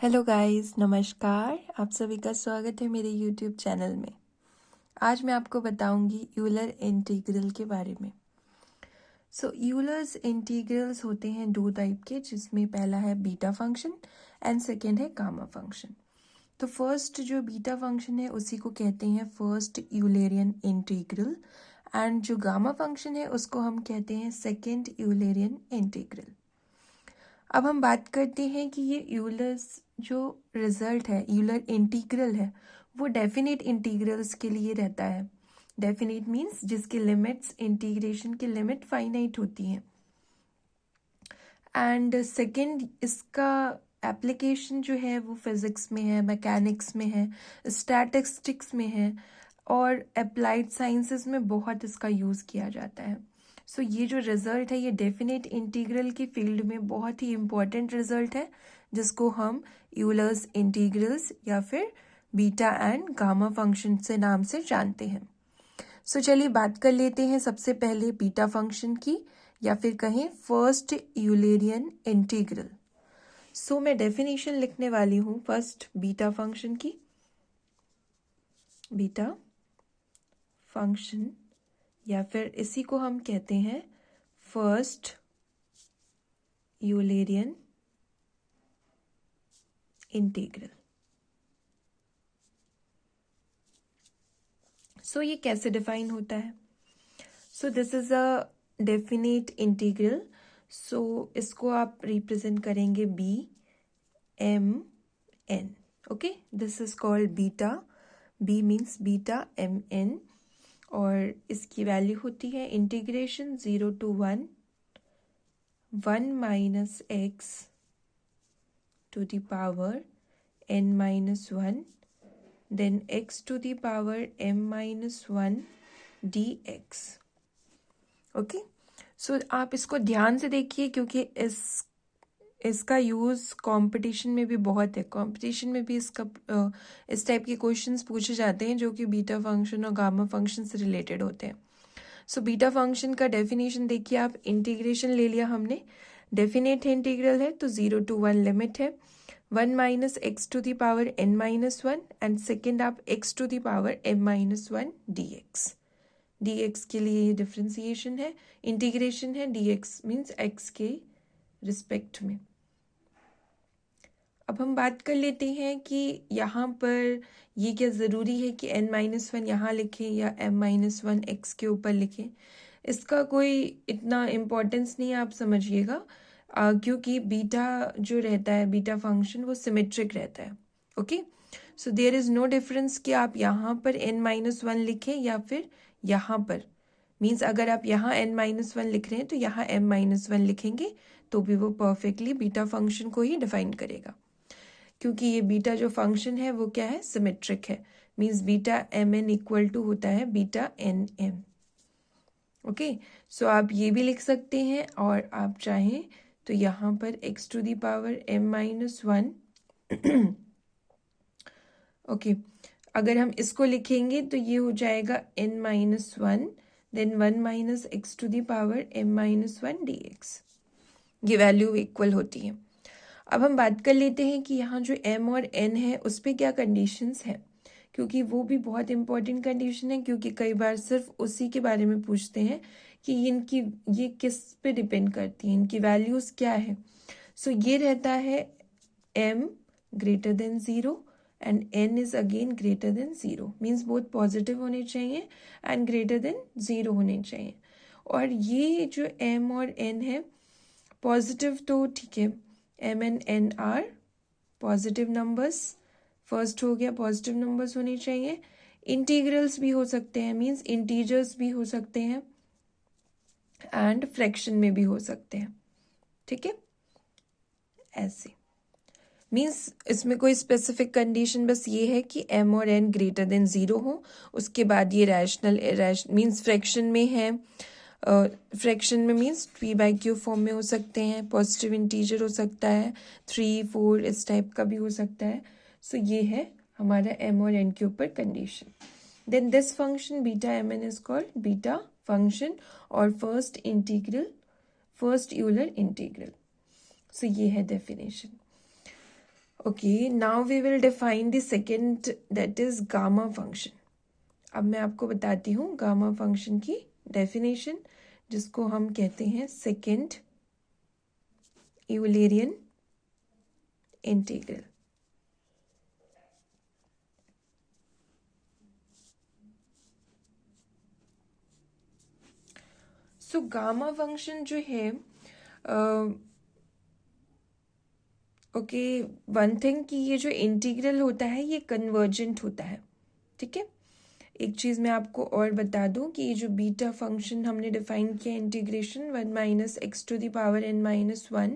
Hello guys, नमस्कार। आप सभी का स्वागत है मेरे यूट्यूब चैनल में। आज मैं आपको बताऊंगी यूलर इंटीग्रल के बारे में। यूलर्स इंटीग्रल्स होते हैं दो टाइप के, जिसमें पहला है बीटा फंक्शन एंड सेकेंड है गामा फंक्शन। तो फर्स्ट जो बीटा फंक्शन है उसी को कहते हैं फर्स्ट यूलेरियन इंटीग्रल, एंड जो गामा फंक्शन है उसको हम कहते हैं सेकेंड यूलेरियन इंटीग्रल। अब हम बात करते हैं कि ये यूलर्स जो रिजल्ट है, यूलर इंटीग्रल है, वो डेफिनेट इंटीग्रल्स के लिए रहता है। डेफिनेट मीन्स जिसके लिमिट्स, इंटीग्रेशन की लिमिट फाइनाइट होती हैं। एंड सेकंड, इसका एप्लीकेशन जो है वो फिजिक्स में है, मैकेनिक्स में है, स्टैटिस्टिक्स में है और अप्लाइड साइंसेस में बहुत इसका यूज़ किया जाता है। ये जो रिजल्ट है ये डेफिनेट इंटीग्रल की फील्ड में बहुत ही इम्पोर्टेंट रिजल्ट है, जिसको हम यूलर्स इंटीग्रल्स या फिर बीटा एंड गामा फंक्शन से नाम से जानते हैं। चलिए बात कर लेते हैं सबसे पहले बीटा फंक्शन की, या फिर कहें फर्स्ट यूलेरियन इंटीग्रल। मैं डेफिनेशन लिखने वाली हूँ फर्स्ट बीटा फंक्शन की। बीटा फंक्शन या फिर इसी को हम कहते हैं फर्स्ट यूलेरियन इंटीग्रल। ये कैसे डिफाइन होता है? This is a definite integral. इसको आप रिप्रेजेंट करेंगे B M N. Okay, this is called beta. B means beta, M N, और इसकी वैल्यू होती है integration 0 to 1 minus x to the power n minus 1, then x to the power m minus 1 dx। Okay, आप इसको ध्यान से देखिए, क्योंकि इसका यूज़ कंपटीशन में भी बहुत है। कंपटीशन में भी इस टाइप के क्वेश्चंस पूछे जाते हैं जो कि बीटा फंक्शन और गामा फंक्शन से रिलेटेड होते हैं। बीटा फंक्शन का डेफिनेशन देखिए आप, इंटीग्रेशन ले लिया हमने, डेफिनेट इंटीग्रल है तो 0 to 1 लिमिट है, 1 minus x to the power n minus 1, and second आप x to the power m minus 1 dx के लिए ये डिफ्रेंसिएशन है, इंटीग्रेशन है, dx मीन्स x के रिस्पेक्ट में। अब हम बात कर लेते हैं कि यहाँ पर ये क्या ज़रूरी है कि n माइनस 1 यहाँ लिखें या m माइनस 1 x के ऊपर लिखें। इसका कोई इतना इम्पोर्टेंस नहीं है, आप समझिएगा, क्योंकि बीटा जो रहता है, बीटा फंक्शन, वो सिमेट्रिक रहता है। Okay, there is no difference कि आप यहाँ पर n माइनस 1 लिखें या फिर यहाँ पर। मीन्स अगर आप यहाँ n माइनस 1 लिख रहे हैं तो यहाँ m माइनस 1 लिखेंगे तो भी वो परफेक्टली बीटा फंक्शन को ही डिफाइन करेगा, क्योंकि ये बीटा जो फंक्शन है वो क्या है, सिमेट्रिक है। Means beta M N equal to होता है बीटा एन एम। ओके, आप ये भी लिख सकते हैं, और आप चाहें तो यहाँ पर x to the power m minus 1। Okay, अगर हम इसको लिखेंगे तो ये हो जाएगा n minus 1, then 1 minus x to the power m minus 1 dx। ये वैल्यू इक्वल होती है। अब हम बात कर लेते हैं कि यहाँ जो m और n है उस पर क्या कंडीशंस हैं, क्योंकि वो भी बहुत इंपॉर्टेंट कंडीशन है, क्योंकि कई बार सिर्फ उसी के बारे में पूछते हैं कि ये किस पे डिपेंड करती हैं, इनकी वैल्यूज़ क्या है। ये रहता है m greater than 0 and n is again greater than 0। Means both positive होने चाहिए एंड ग्रेटर देन 0 होने चाहिए। और ये जो m और n है पॉजिटिव, तो ठीक है, m and n are positive numbers. First हो गया, पॉजिटिव नंबर्स होने चाहिए। इंटीग्रल्स भी हो सकते हैं, मीन्स इंटीजर्स भी हो सकते हैं, एंड फ्रैक्शन में भी हो सकते हैं। ठीक है, ऐसे मीन्स इसमें कोई स्पेसिफिक कंडीशन बस ये है कि m और n ग्रेटर देन 0 हो। उसके बाद ये रैशनल मीन्स फ्रैक्शन में है। फ्रैक्शन में मीन्स 3/क्यूब फॉर्म में हो सकते हैं, पॉजिटिव इंटीजर हो सकता है, 3, 4 इस टाइप का भी हो सकता है। ये है हमारा m और n के ऊपर condition. Then this function beta M N is called beta function और फर्स्ट यूलर इंटीग्रल। ये है definition. Okay, now we will define the second, that is gamma function. अब मैं आपको बताती हूँ गामा फंक्शन की डेफिनेशन, जिसको हम कहते हैं second Eulerian integral. So gamma function जो है, ओके, वन थिंग कि ये जो इंटीग्रल होता है ये कन्वर्जेंट होता है. ठीक है, एक चीज़ मैं आपको और बता दूं कि ये जो बीटा फंक्शन हमने डिफाइन किया integration 1 minus x to the power n minus 1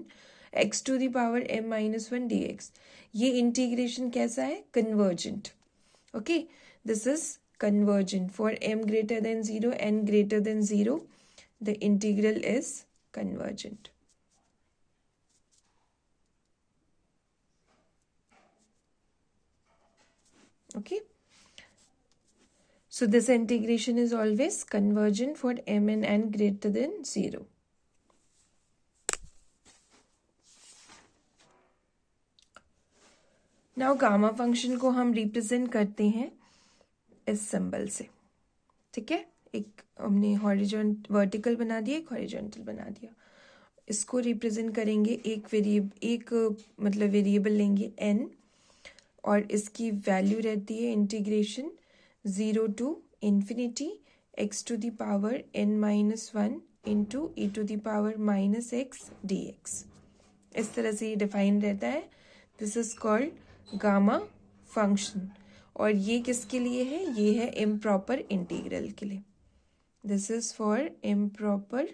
x to the power m minus 1 dx, ये इंटीग्रेशन कैसा है? Convergent. Okay, this is convergent for m greater than 0 n greater than 0, the integral is convergent. Okay, so this integration is always convergent for m and n greater than 0. Now gamma function को हम represent करते हैं इस symbol से. ठीक है, एक हमने हॉरिजॉन्टल वर्टिकल बना दिया, एक हॉरिजॉन्टल बना दिया. इसको रिप्रेजेंट करेंगे एक मतलब वेरिएबल लेंगे n, और इसकी वैल्यू रहती है integration 0 to infinity x to the power n minus 1 into e to the power minus x d x. इस तरह से ये डिफाइन रहता है. This is called gamma function. और ये किसके लिए है? ये है इम्प्रॉपर इंटीग्रल के लिए. This is for improper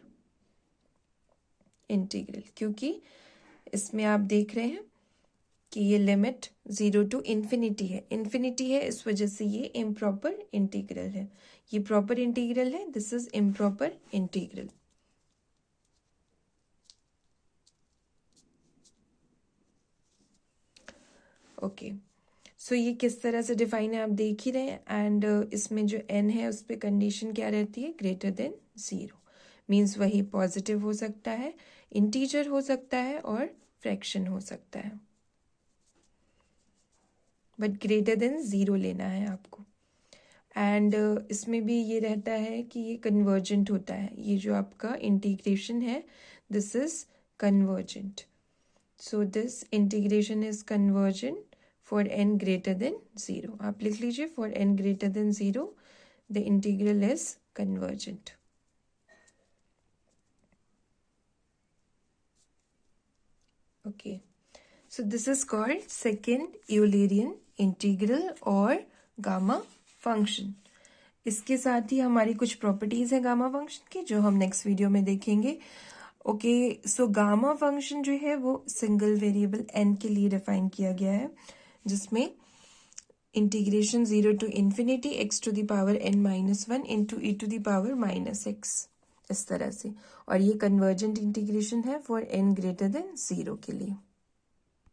integral, क्योंकि इसमें आप देख रहे हैं कि ये लिमिट 0 टू इन्फिनिटी है. इन्फिनिटी है, इस वजह से ये इम्प्रॉपर इंटीग्रल है. ये प्रॉपर इंटीग्रल है, this is improper integral. Okay, so ये किस तरह से डिफाइन है आप देख ही रहे हैं. एंड इसमें जो n है उस पर कंडीशन क्या रहती है? Greater than 0. मीन्स वही पॉजिटिव हो सकता है, इंटीजर हो सकता है और फ्रैक्शन हो सकता है, बट ग्रेटर देन 0 लेना है आपको. एंड इसमें भी ये रहता है कि ये कन्वर्जेंट होता है. ये जो आपका इंटीग्रेशन है, this is convergent. So this integration is convergent for n greater than 0. आप लिख लीजिए, for n greater than 0 the integral is convergent. Okay, so this is called second Eulerian integral और गामा फंक्शन. इसके साथ ही हमारी कुछ properties है gamma function की, जो हम नेक्स्ट वीडियो में देखेंगे. ओके, सो गामा फंक्शन जो है वो सिंगल वेरिएबल n के लिए डिफाइन किया गया है, जिसमें integration 0 to infinity x to the power n minus 1 into e to the power minus x, इस तरह से. और ये कन्वर्जेंट इंटीग्रेशन है फॉर n ग्रेटर देन 0 के लिए.